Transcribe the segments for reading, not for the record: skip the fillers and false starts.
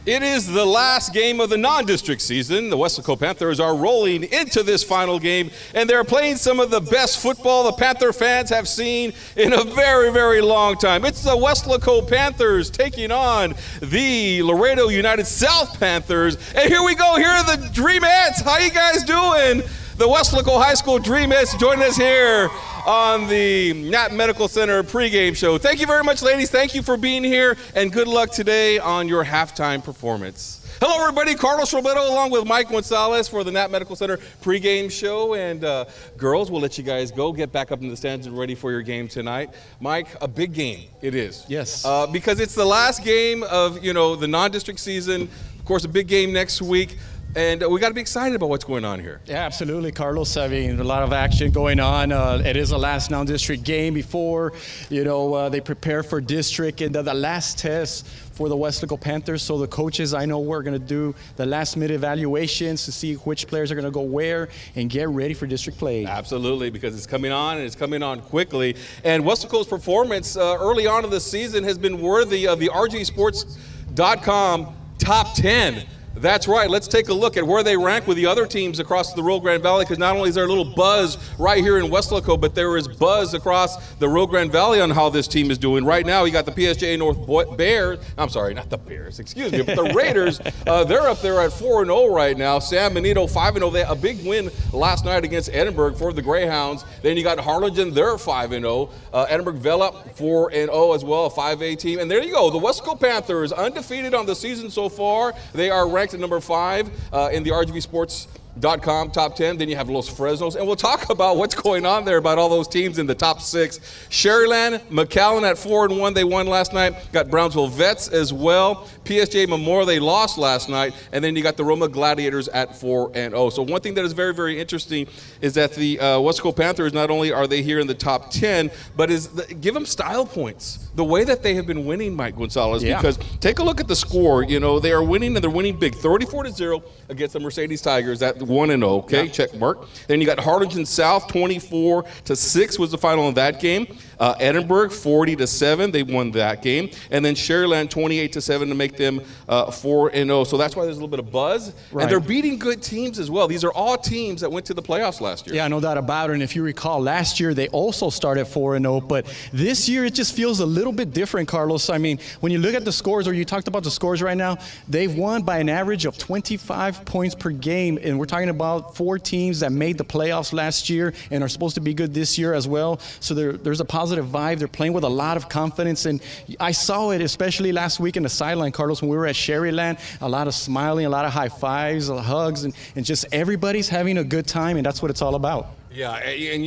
It is the last game of the non-district season. The Weslaco Panthers are rolling into this final game, and they're playing some of the best football the Panther fans have seen in a very, very long time. It's the Weslaco Panthers taking on the Laredo United South Panthers. And here we go. Here are the Dreamettes. How you guys doing? The Weslaco High School Dreamettes joining us here on the Knapp Medical Center pregame show. Thank you very much, ladies. Thank you for being here, and good luck today on your halftime performance. Hello, everybody. Carlos Robledo along with Mike Gonzalez for the Knapp Medical Center pregame show. And girls, we'll let you guys go. Get back up in the stands and ready for your game tonight. Mike, a big game. It is. Yes. Because it's the last game of, the non-district season. Of course, a big game next week. And we got to be excited about what's going on here. Yeah, absolutely, Carlos. I mean, a lot of action going on. It is the last non-district game before, they prepare for district and the last test for the Weslaco Panthers. So the coaches, I know, we're going to do the last-minute evaluations to see which players are going to go where and get ready for district play. Absolutely, because it's coming on, and it's coming on quickly. And Weslaco's performance early on in the season has been worthy of the RGSports.com top 10. That's right. Let's take a look at where they rank with the other teams across the Rio Grande Valley, because not only is there a little buzz right here in Weslaco, but there is buzz across the Rio Grande Valley on how this team is doing. Right now, you got the PSJ North Bears. I'm sorry, not the Bears, excuse me, but the Raiders. They're up there at 4-0 right now. San Benito 5-0. They had a big win last night against Edinburgh for the Greyhounds. Then you got Harlingen. They're 5-0. Edinburgh Vela 4-0 as well, a 5A team. And there you go. The Weslaco Panthers undefeated on the season so far. They are ranked at number 5 in the RGSports.com top 10. Then you have Los Fresnos, and we'll talk about what's going on there, about all those teams in the top 6. Sherryland, McAllen at 4-1. They won last night. Got Brownsville Vets as well. PSJ Memorial, they lost last night. And then you got the Roma Gladiators at 4-0. So one thing that is very, very interesting is that the Weslaco Panthers, not only are they here in the top 10, but give them style points. The way that they have been winning, Mike Gonzalez, because take a look at the score. They are winning, and they're winning big, 34-0 against the Mercedes Tigers at 1-0. Okay, check mark. Then you got Harlingen South, 24-6 was the final in that game. Edinburgh 40-7, they won that game, and then Sherryland 28-7 to make them 4-0. So that's why there's a little bit of buzz, and they're beating good teams as well. These are all teams that went to the playoffs last year. Yeah, no doubt about it. And if you recall, last year they also started 4-0, but this year it just feels a little bit different, Carlos. I mean, when you look at the scores, or you talked about the scores right now, they've won by an average of 25 points per game, and we're talking about 4 teams that made the playoffs last year and are supposed to be good this year as well. So there's a positive vibe. They're playing with a lot of confidence, and I saw it especially last week in the sideline, Carlos, when we were at Sherryland. A lot of smiling, a lot of high fives, hugs, and just everybody's having a good time, and that's what it's all about. Yeah, and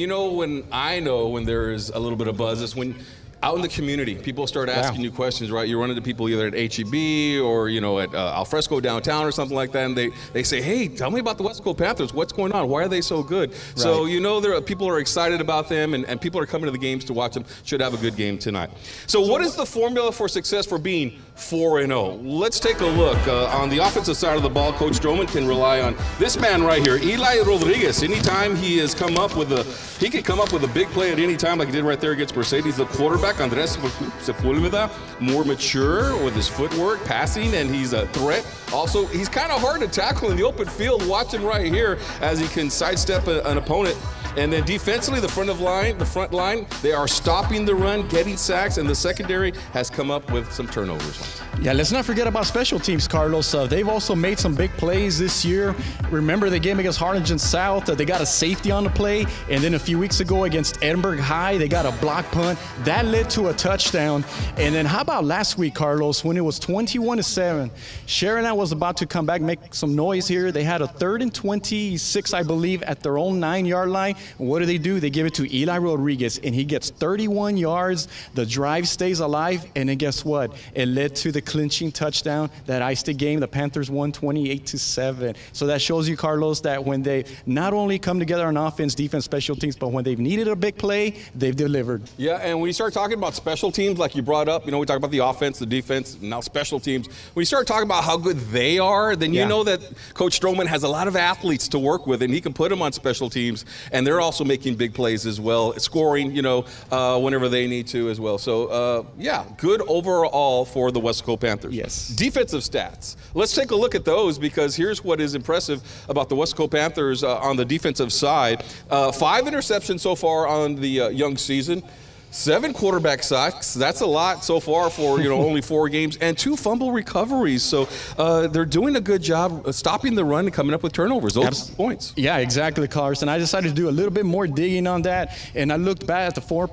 when there is a little bit of buzz is when out in the community, people start asking you questions, right? You run into people either at HEB or, at Alfresco downtown or something like that, and they say, hey, tell me about the Weslaco Panthers. What's going on? Why are they so good? Right. So, people are excited about them, and people are coming to the games to watch them. Should have a good game tonight. So what is the formula for success for being 4-0? Let's take a look. On the offensive side of the ball, Coach Stroman can rely on this man right here, Eli Rodriguez. Anytime he can come up with a big play at any time, like he did right there against Mercedes. The quarterback, Andres Sepulveda, more mature with his footwork, passing, and he's a threat. Also, he's kind of hard to tackle in the open field. Watch him right here as he can sidestep an opponent. And then defensively, the front line, they are stopping the run, getting sacks, and the secondary has come up with some turnovers. Yeah, let's not forget about special teams, Carlos. They've also made some big plays this year. Remember the game against Harlingen South? They got a safety on the play, and then a few weeks ago against Edinburgh High, they got a block punt. That led to a touchdown. And then how about last week, Carlos, when it was 21-7? Sherryland was about to come back, make some noise here. They had a 3rd and 26, I believe, at their own 9-yard line. And what do? They give it to Eli Rodriguez, and he gets 31 yards. The drive stays alive, and then guess what? It led to the clinching touchdown that iced the game. The Panthers won 28-7. So that shows you, Carlos, that when they not only come together on offense, defense, special teams, but when they've needed a big play, they've delivered. Yeah, and when you start talking about special teams, like you brought up, we talk about the offense, the defense, now special teams. When you start talking about how good they are, then you know that Coach Stroman has a lot of athletes to work with, and he can put them on special teams, and they're also making big plays as well, scoring, whenever they need to as well. So, good overall for the Westlaco Panthers. Yes. Defensive stats. Let's take a look at those, because here's what is impressive about the Westlaco Panthers on the defensive side. 5 interceptions so far on the young season. 7 quarterback sacks. That's a lot so far for only 4 games, and 2 fumble recoveries. So they're doing a good job stopping the run and coming up with turnovers. Those points. Yeah, exactly, Carson. I decided to do a little bit more digging on that, and I looked back at the 4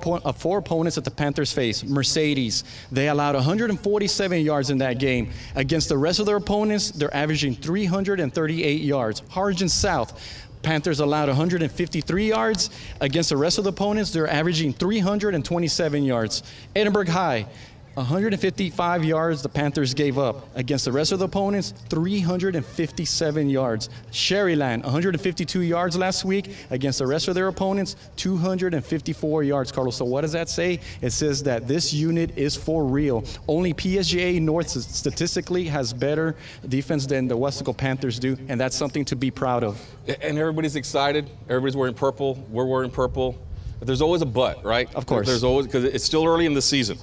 opponents that the Panthers faced. Mercedes, they allowed 147 yards in that game. Against the rest of their opponents, they're averaging 338 yards. Harlingen South, Panthers allowed 153 yards. Against the rest of the opponents, they're averaging 327 yards. Edinburgh High, 155 yards the Panthers gave up. Against the rest of the opponents, 357 yards. Sherryland, 152 yards last week. Against the rest of their opponents, 254 yards, Carlos. So what does that say? It says that this unit is for real. Only PSGA North statistically has better defense than the Westlaco Panthers do, and that's something to be proud of. And everybody's excited. Everybody's wearing purple. We're wearing purple. But there's always a but, right? Of course. There's always, because it's still early in the season.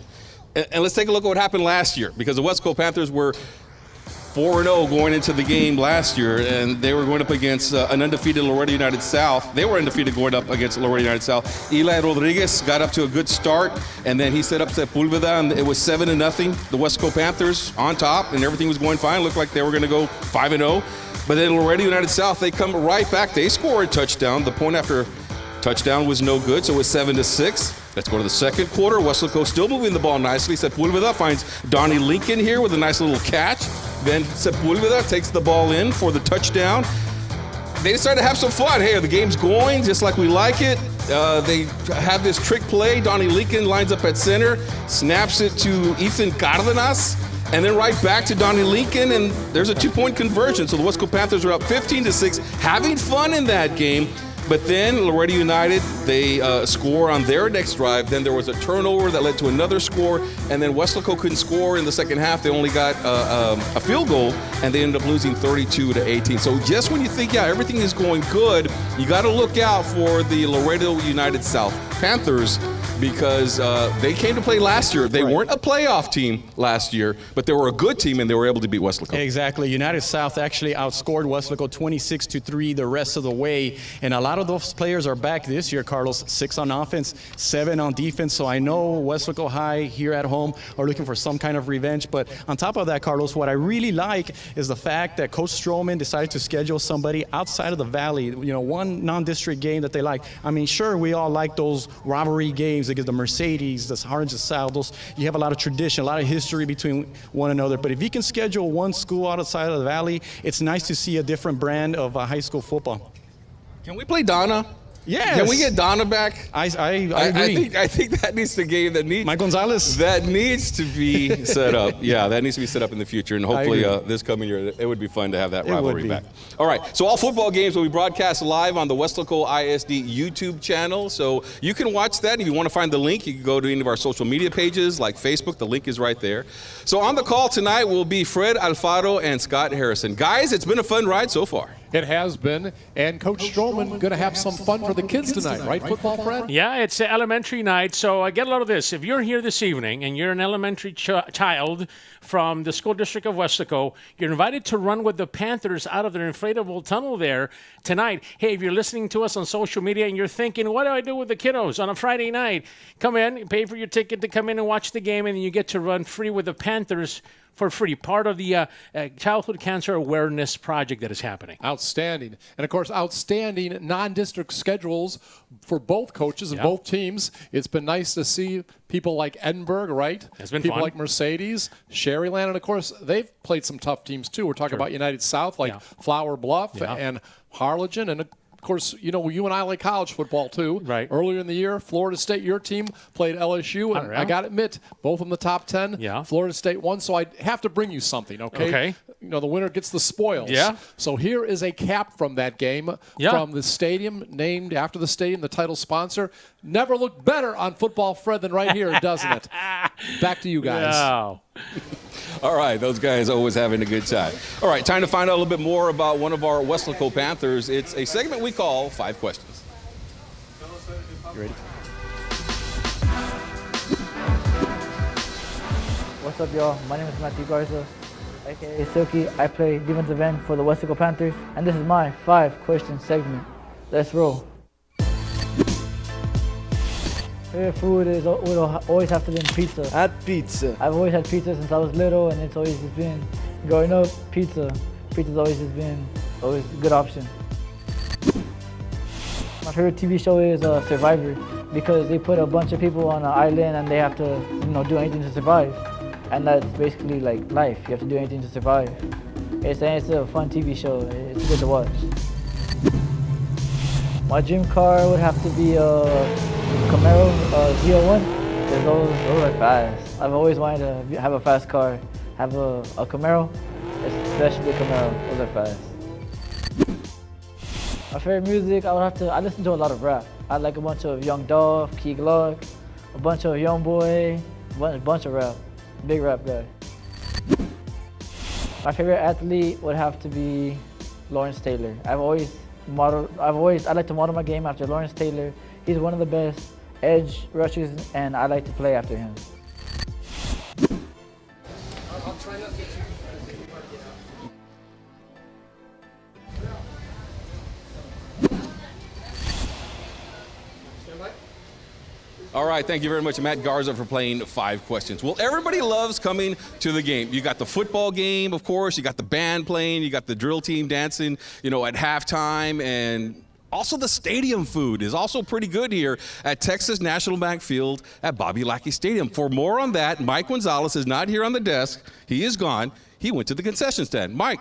And let's take a look at what happened last year, because the Westlaco Panthers were 4-0 going into the game last year, and they were going up against an undefeated Loreto United South. They were undefeated going up against Loreto United South. Eli Rodriguez got up to a good start, and then he set up Sepulveda, and it was 7-0. The Westlaco Panthers on top, and everything was going fine. Looked like they were going to go 5-0. But then Loreto United South, they come right back. They score a touchdown. The point after touchdown was no good, so it was 7-6. Let's go to the second quarter. Westlaco still moving the ball nicely. Sepulveda finds Donnie Lincoln here with a nice little catch. Then Sepulveda takes the ball in for the touchdown. They decided to have some fun. Hey, the game's going just like we like it. They have this trick play. Donnie Lincoln lines up at center, snaps it to Ethan Cardenas, and then right back to Donnie Lincoln, and there's a 2-point conversion. So the Westlaco Panthers are up 15-6, having fun in that game. But then Loreto United, they score on their next drive. Then there was a turnover that led to another score, and then Westlaco couldn't score in the second half. They only got a field goal, and they ended up losing 32-18. So just when you think, yeah, everything is going good, you got to look out for the Loreto United South Panthers, because they came to play last year. They weren't a playoff team last year, but they were a good team, and they were able to beat Westlaco. Exactly. United South actually outscored Westlaco 26-3 the rest of the way, and a lot of those players are back this year, Carlos. 6 on offense, 7 on defense. So I know Westlaco High here at home are looking for some kind of revenge. But on top of that, Carlos, what I really like is the fact that Coach Stroman decided to schedule somebody outside of the Valley. One non-district game that they like. I mean, sure, we all like those rivalry games against the Mercedes, the Harlingen South. You have a lot of tradition, a lot of history between one another. But if you can schedule one school outside of the Valley, it's nice to see a different brand of high school football. Can we play Donna? Yes. Can we get Donna back? I agree. I think that needs to game that needs Mike Gonzalez. That needs to be set up. Yeah, that needs to be set up in the future, and hopefully this coming year it would be fun to have that rivalry back. All right, so all football games will be broadcast live on the Westlaco ISD YouTube channel, so you can watch that. If you want to find the link, you can go to any of our social media pages like Facebook. The link is right there. So on the call tonight will be Fred Alfaro and Scott Harrison. Guys, it's been a fun ride so far. It has been, and Coach Stroman going to have some fun for the kids tonight, right, football, Fred? Yeah, it's elementary night, so get a load of this. If you're here this evening and you're an elementary child from the school district of Westlaco, you're invited to run with the Panthers out of their inflatable tunnel there tonight. Hey, if you're listening to us on social media and you're thinking, what do I do with the kiddos on a Friday night? Come in, pay for your ticket to come in and watch the game, and then you get to run free with the Panthers for free, part of the Childhood Cancer Awareness Project that is happening. Outstanding. And, of course, outstanding non-district schedules for both coaches and both teams. It's been nice to see people like Edinburgh, right? It's been people fun. like Mercedes, Sherryland, and, of course, they've played some tough teams, too. We're talking about United South, like Flower Bluff and Harlingen, and of course, you and I like college football, too. Right. Earlier in the year, Florida State, your team, played LSU, and I got to admit, both in the top 10. Yeah. Florida State won, so I have to bring you something, okay? Okay. The winner gets the spoils. Yeah. So here is a cap from that game from the stadium, named after the stadium, the title sponsor. Never looked better on Football Fred than right here, doesn't it? Back to you guys. Wow. All right, those guys always having a good time. All right, time to find out a little bit more about one of our Westlaco Panthers. It's a segment we call 5 Questions. You ready? What's up, y'all? My name is Matthew Garza, aka Silky. I play defensive end for the Westaco Panthers, and this is my 5-question segment. Let's roll. Favorite food will always have to be pizza. At pizza. I've always had pizza since I was little, and it's always just been, growing up, pizza. Pizza's always just been a good option. My favorite TV show is Survivor, because they put a bunch of people on an island and they have to, do anything to survive. And that's basically like life. You have to do anything to survive. It's a fun TV show. It's good to watch. My dream car would have to be a Camaro Z01, because those are fast. I've always wanted to have a fast car, have a Camaro, especially a Camaro. Those are fast. My favorite music, I listen to a lot of rap. I like a bunch of Young Dolph, Key Glock, a bunch of Young Boy, a bunch of rap. Big rap guy. My favorite athlete would have to be Lawrence Taylor. I like to model my game after Lawrence Taylor. He's one of the best edge rushers, and I like to play after him. I'll try not to get too All right, thank you very much, Matt Garza, for playing 5 questions. Well, everybody loves coming to the game. You got the football game, of course. You got the band playing. You got the drill team dancing, at halftime. And also the stadium food is also pretty good here at Texas National Bank Field at Bobby Lackey Stadium. For more on that, Mike Gonzalez is not here on the desk. He is gone. He went to the concession stand. Mike.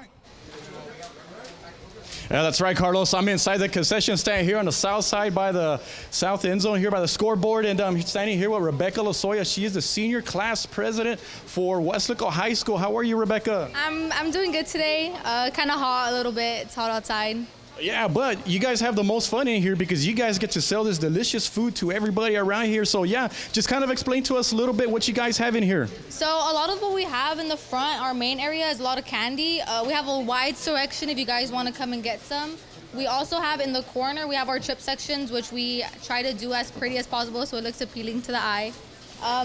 Yeah, that's right, Carlos. I'm inside the concession stand here on the south side by the south end zone here by the scoreboard, and I'm standing here with Rebecca Lozoya. She is the senior class president for Westaco High School. How are you, Rebecca? I'm doing good today. Kind of hot a little bit. It's hot outside. Yeah, but you guys have the most fun in here because you guys get to sell this delicious food to everybody around here. So yeah, just kind of explain to us a little bit what you guys have in here. So a lot of what we have in the front, our main area, is a lot of candy. We have a wide selection if you guys want to come and get some. We also have in the corner, we have our chip sections, which we try to do as pretty as possible so it looks appealing to the eye.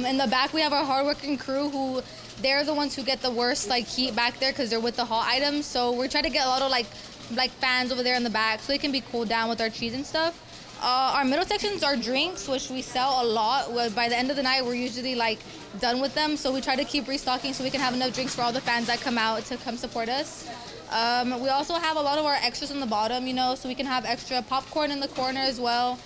In the back, we have our hardworking crew who, they're the ones who get the worst heat back there because they're with the hot items. So we're trying to get a lot of like fans over there in the back so they can be cooled down with our cheese and stuff. Our middle sections are drinks, which we sell a lot. By the end of the night, we're usually done with them. So we try to keep restocking so we can have enough drinks for all the fans that come out to come support us. We also have a lot of our extras on the bottom, so we can have extra popcorn in the corner as well.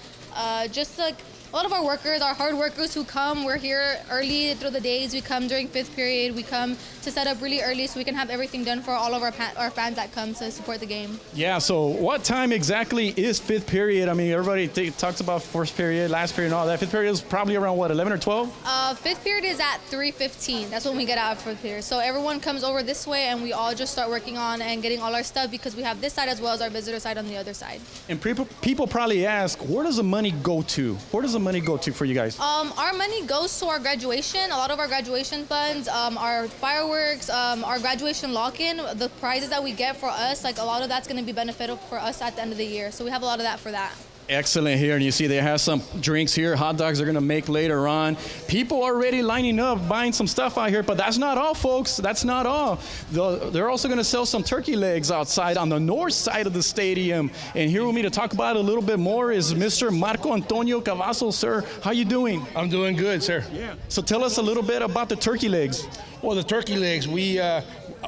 Just a lot of our workers, our hard workers who come, we're here early through the days. We come during 5th period. We come to set up really early so we can have everything done for all of our fans that come to support the game. Yeah, so what time exactly is 5th period? I mean, everybody talks about 1st period, last period, and all that. 5th period is probably around, 11 or 12? 5th period is at 3:15. That's when we get out for 5th period. So everyone comes over this way, and we all just start working on and getting all our stuff because we have this side as well as our visitor side on the other side. And people probably ask, where does the money go to? Where does the money go to for you guys? Our money goes to our graduation. A lot of our graduation funds, our fireworks, our graduation lock-in, the prizes that we get for us, a lot of that's going to be beneficial for us at the end of the year. So we have a lot of that for that. Excellent here, and you see they have some drinks here. Hot dogs they're gonna make later on. People are already lining up, buying some stuff out here, but that's not all, folks. That's not all. They're also gonna sell some turkey legs outside on the north side of the stadium. And here with me to talk about it a little bit more is Mr. Marco Antonio Cavazos. Sir, how you doing? I'm doing good, sir. Yeah. So tell us a little bit about the turkey legs. Well, the turkey legs, we are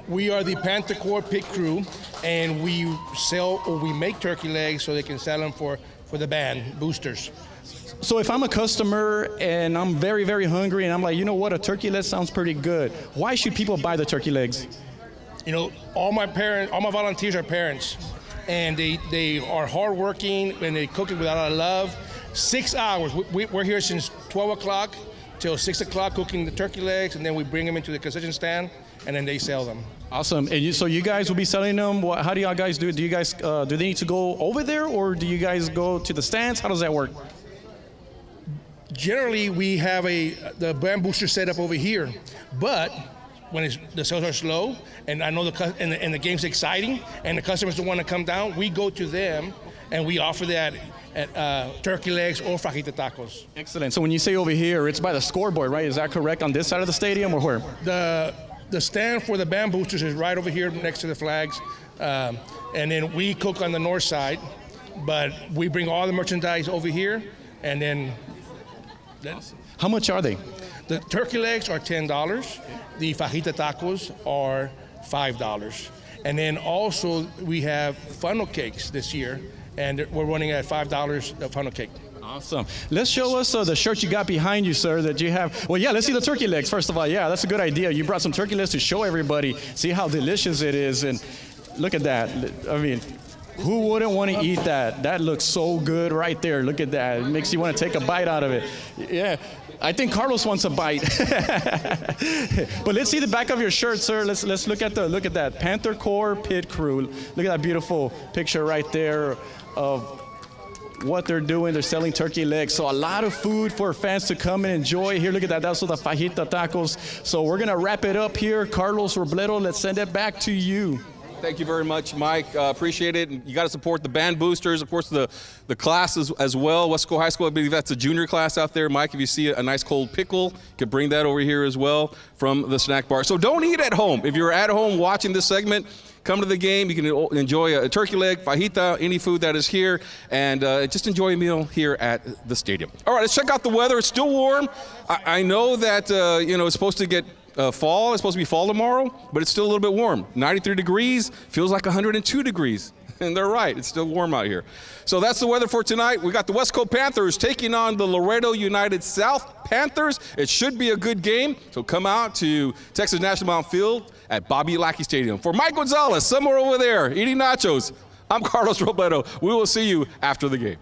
the Panther Corps pit crew, and we make turkey legs so they can sell them for the band, boosters. So if I'm a customer and I'm very, very hungry and I'm like, you know what, a turkey leg sounds pretty good. Why should people buy the turkey legs? All my volunteers are parents, and they are hardworking and they cook it with a lot of love. 6 hours. We're here since 12 o'clock till 6 o'clock cooking the turkey legs, and then we bring them into the concession stand, and then they sell them. Awesome. And so you guys will be selling them. How do y'all guys do it? Do you guys do they need to go over there, or do you guys go to the stands? How does that work? Generally, we have the band booster set up over here, but when the sales are slow, and I know the game's exciting, and the customers don't want to come down, we go to them and we offer that. turkey legs or fajita tacos. Excellent. So when you say over here, it's by the scoreboard, right? Is that correct? On this side of the stadium or where? The stand for the band boosters is right over here next to the flags. And then we cook on the north side, but we bring all the merchandise over here, and then How much are they? the turkey legs are $10. The fajita tacos are $5. And then also we have funnel cakes this year, and we're running at $5 a funnel cake. Awesome. Let's show us the shirt you got behind you, sir, that you have. Well, yeah, let's see the turkey legs, first of all. Yeah, that's a good idea. You brought some turkey legs to show everybody, see how delicious it is. And look at that. I mean, who wouldn't want to eat that? That looks so good right there. Look at that. It makes you want to take a bite out of it. Yeah. I think Carlos wants a bite. But let's see the back of your shirt, sir. Let's look at that Panther Corps Pit Crew. Look at that beautiful picture right there of what they're doing. They're selling turkey legs. So a lot of food for fans to come and enjoy. Here, look at that. That's the fajita tacos. So we're going to wrap it up here. Carlos Robledo, let's send it back to you. Thank you very much, Mike. Appreciate it. And you got to support the band boosters, of course, the classes as well. Wesco High School, I believe that's a junior class out there. Mike, if you see a nice cold pickle, you could bring that over here as well from the snack bar. So don't eat at home. If you're at home watching this segment, come to the game. You can enjoy a turkey leg, fajita, any food that is here, and just enjoy a meal here at the stadium. All right, let's check out the weather. It's still warm. I know that it's supposed to get fall. It's supposed to be fall tomorrow, but it's still a little bit warm. 93 degrees, feels like 102 degrees. And they're right, it's still warm out here. So that's the weather for tonight. We got the Westco Panthers taking on the Laredo United South Panthers. It should be a good game, so come out to Texas National Mountain Field at Bobby Lackey Stadium. For Mike Gonzalez, somewhere over there, eating nachos, I'm Carlos Robledo. We will see you after the game.